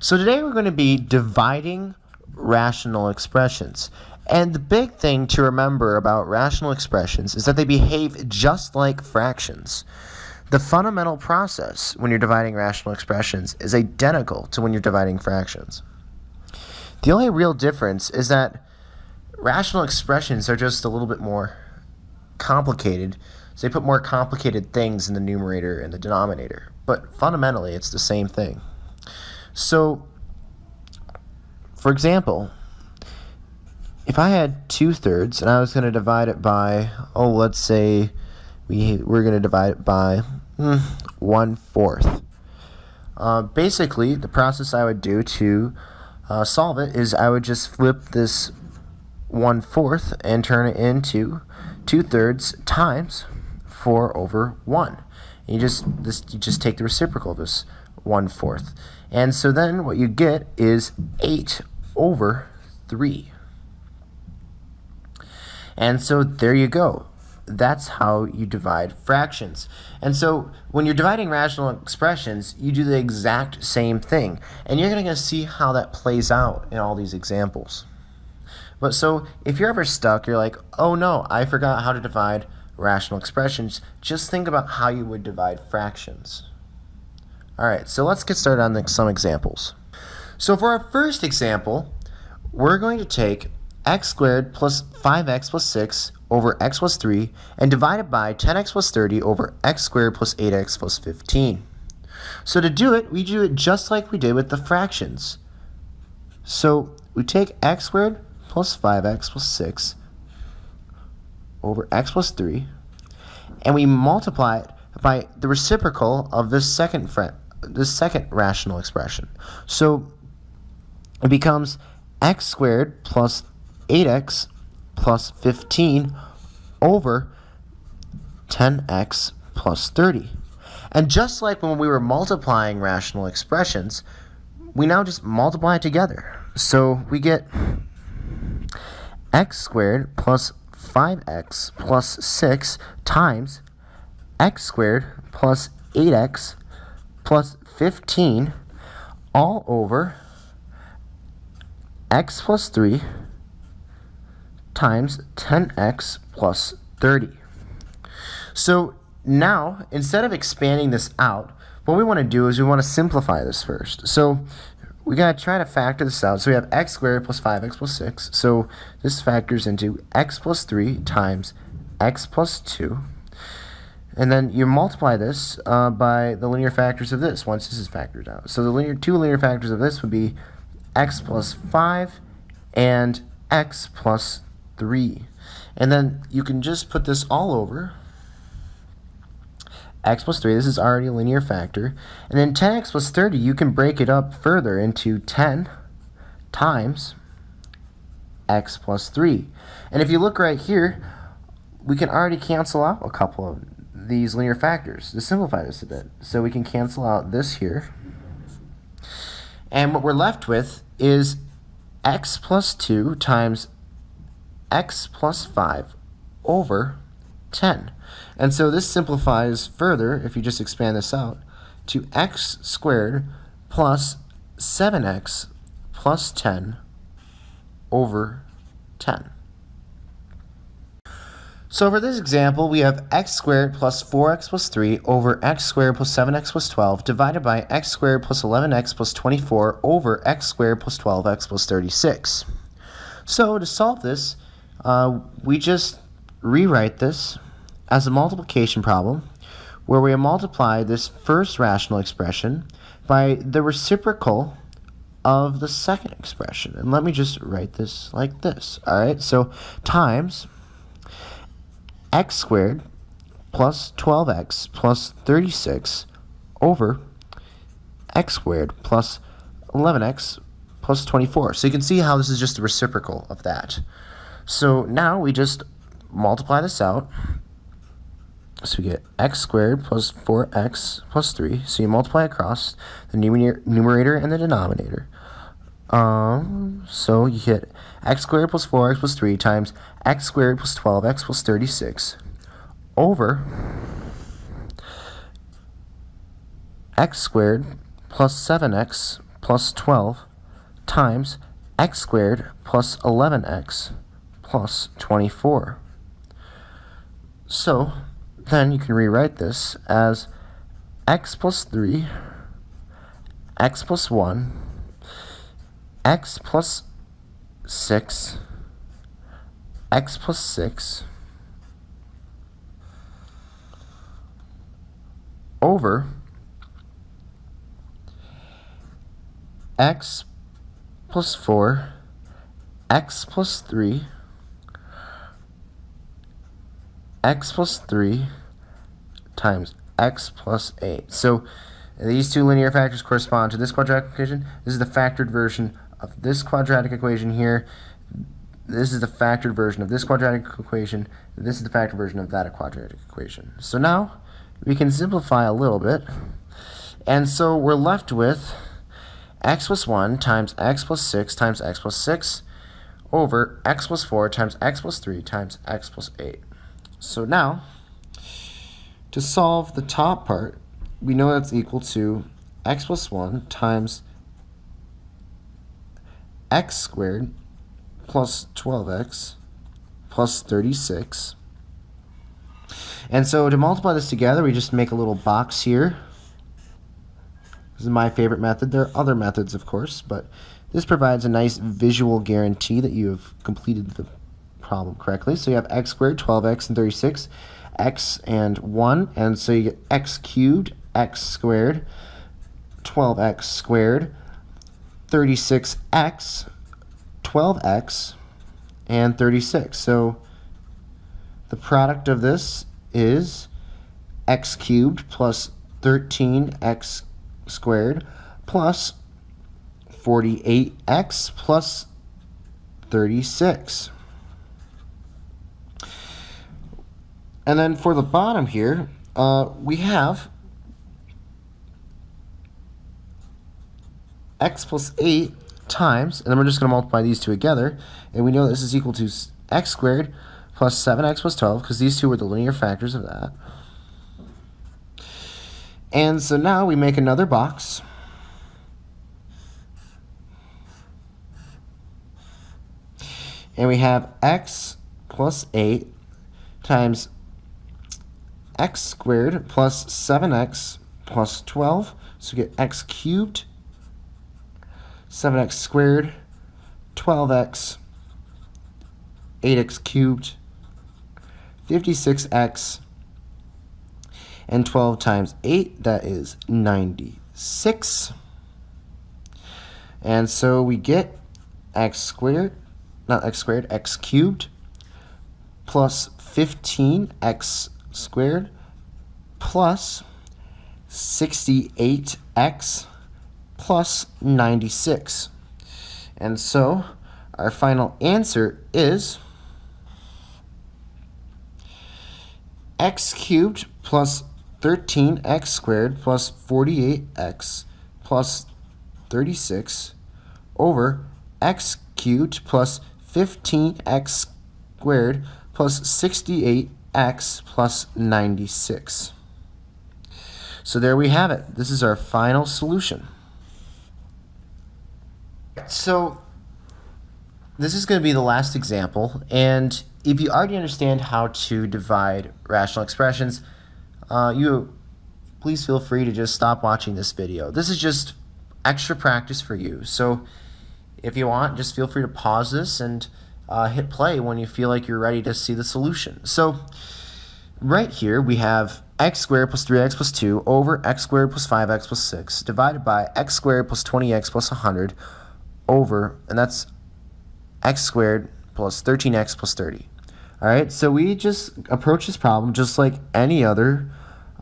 So today we're going to be dividing rational expressions. And the big thing to remember about rational expressions is that they behave just like fractions. The fundamental process when you're dividing rational expressions is identical to when you're dividing fractions. The only real difference is that rational expressions are just a little bit more complicated, so they put more complicated things in the numerator and the denominator. But fundamentally, it's the same thing. So, for example, if I had 2/3 and I was going to divide it by, let's say we're going to divide it by 1/4. Basically, the process I would do to solve it is I would just flip this 1/4 and turn it into 2/3 times 4/1. You just take the reciprocal of this 1/4. And so then what you get is 8/3. And so there you go. That's how you divide fractions. And so when you're dividing rational expressions, you do the exact same thing. And you're going to see how that plays out in all these examples. But so if you're ever stuck, you're like, oh no, I forgot how to divide rational expressions, just think about how you would divide fractions. Alright, so let's get started on some examples. So for our first example, we're going to take x squared plus 5x plus 6 over x plus 3 and divide it by 10x plus 30 over x squared plus 8x plus 15. So to do it, we do it just like we did with the fractions. So we take x squared plus 5x plus 6 over x plus 3, and we multiply it by the reciprocal of this second rational expression. So it becomes x squared plus 8x plus 15 over 10x plus 30. And just like when we were multiplying rational expressions, we now just multiply it together. So we get x squared plus 5x plus 6 times x squared plus 8x plus 15 all over x plus 3 times 10x plus 30. So now, instead of expanding this out, what we want to do is we want to simplify this first. So we got to try to factor this out. So we have x squared plus 5x plus 6. So this factors into x plus 3 times x plus 2. And then you multiply this by the linear factors of this once this is factored out. So the two linear factors of this would be x plus 5 and x plus 3. And then you can just put this all over x plus 3, this is already a linear factor, and then 10x plus 30, you can break it up further into 10 times x plus 3. And if you look right here, we can already cancel out a couple of these linear factors to simplify this a bit. So we can cancel out this here, and what we're left with is x plus 2 times x plus 5 over 10. And so this simplifies further, if you just expand this out, to x squared plus 7x plus 10 over 10. So for this example, we have x squared plus 4x plus 3 over x squared plus 7x plus 12 divided by x squared plus 11x plus 24 over x squared plus 12x plus 36. So to solve this, we just rewrite this as a multiplication problem where we multiply this first rational expression by the reciprocal of the second expression. And let me just write this like this. Alright, so times x squared plus 12x plus 36 over x squared plus 11x plus 24. So you can see how this is just the reciprocal of that. So now we just multiply this out. So we get x squared plus 4x plus 3. So you multiply across the numerator and the denominator. So you get x squared plus 4x plus 3 times x squared plus 12x plus 36 over x squared plus 7x plus 12 times x squared plus 11x plus 24. So then you can rewrite this as x plus 3, x plus 1, x plus 6, x plus 6 over x plus 4, x plus 3, x plus 3 times x plus 8. So these two linear factors correspond to this quadratic equation. This is the factored version of this quadratic equation here. This is the factored version of this quadratic equation. This is the factored version of that quadratic equation. So now we can simplify a little bit. And so we're left with x plus 1 times x plus 6 times x plus 6 over x plus 4 times x plus 3 times x plus 8. So now, to solve the top part, we know that's equal to x plus 1 times x squared plus 12x plus 36. And so to multiply this together, we just make a little box here. This is my favorite method. There are other methods, of course, but this provides a nice visual guarantee that you have completed the problem correctly. So you have x squared, 12x, and 36, x and 1, and so you get x cubed, x squared, 12x squared, 36x, 12x, and 36. So the product of this is x cubed plus 13x squared plus 48x plus 36. And then for the bottom here, we have x plus 8 times, and then we're just going to multiply these two together, and we know this is equal to x squared plus 7x plus 12, because these two were the linear factors of that. And so now we make another box. And we have x plus 8 times x squared plus 7x plus 12. So we get x cubed, 7x squared, 12x, 8x cubed, 56x, and 12 times 8, that is 96. And so we get x squared, not x squared, x cubed, plus 15x squared, plus 68x, plus 96. And so our final answer is x cubed plus 13x squared plus 48x plus 36 over x cubed plus 15x squared plus 68x plus 96. So there we have it. This is our final solution. So this is going to be the last example, and if you already understand how to divide rational expressions, please feel free to just stop watching this video. This is just extra practice for you. So if you want, just feel free to pause this and hit play when you feel like you're ready to see the solution. So right here we have x squared plus 3x plus 2 over x squared plus 5x plus 6 divided by x squared plus 20x plus 100 over, and that's x squared plus 13x plus 30. All right, so we just approach this problem just like any other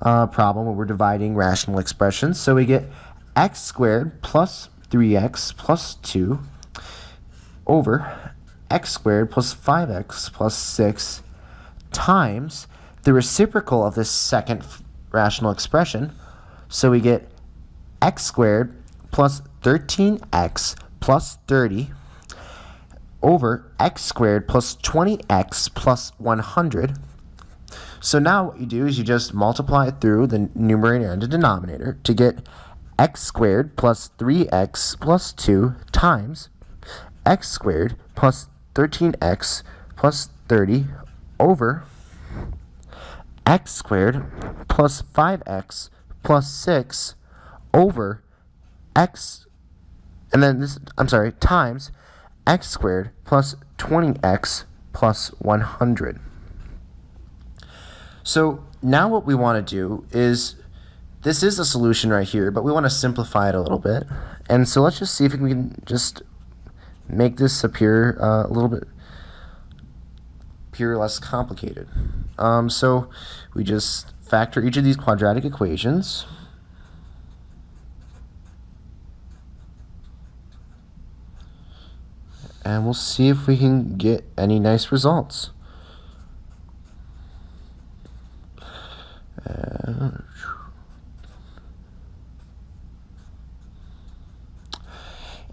problem where we're dividing rational expressions. So we get x squared plus 3x plus 2 over x squared plus 5x plus 6 times the reciprocal of this second rational expression. So we get x squared plus 13x plus 30 over x squared plus 20x plus 100. So now what you do is you just multiply through the numerator and the denominator to get x squared plus 3x plus 2 times x squared plus 13x plus 30 over x squared plus 5x plus 6 over x, and then this, times x squared plus 20x plus 100. So now what we want to do is, this is a solution right here, but we want to simplify it a little bit. And so let's just see if we can just make this appear a little bit less complicated. So we just factor each of these quadratic equations. And we'll see if we can get any nice results.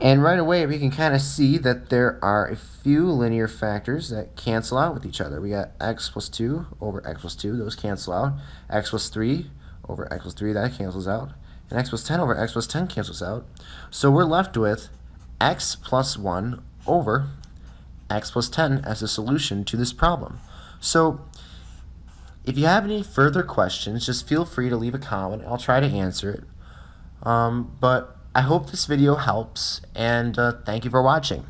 And right away we can kind of see that there are a few linear factors that cancel out with each other. We got x plus 2 over x plus 2, those cancel out. X plus 3 over x plus 3, that cancels out. And x plus 10 over x plus 10 cancels out. So we're left with x plus 1 over x plus 10 as a solution to this problem. So if you have any further questions, just feel free to leave a comment. I'll try to answer it. But I hope this video helps, and thank you for watching.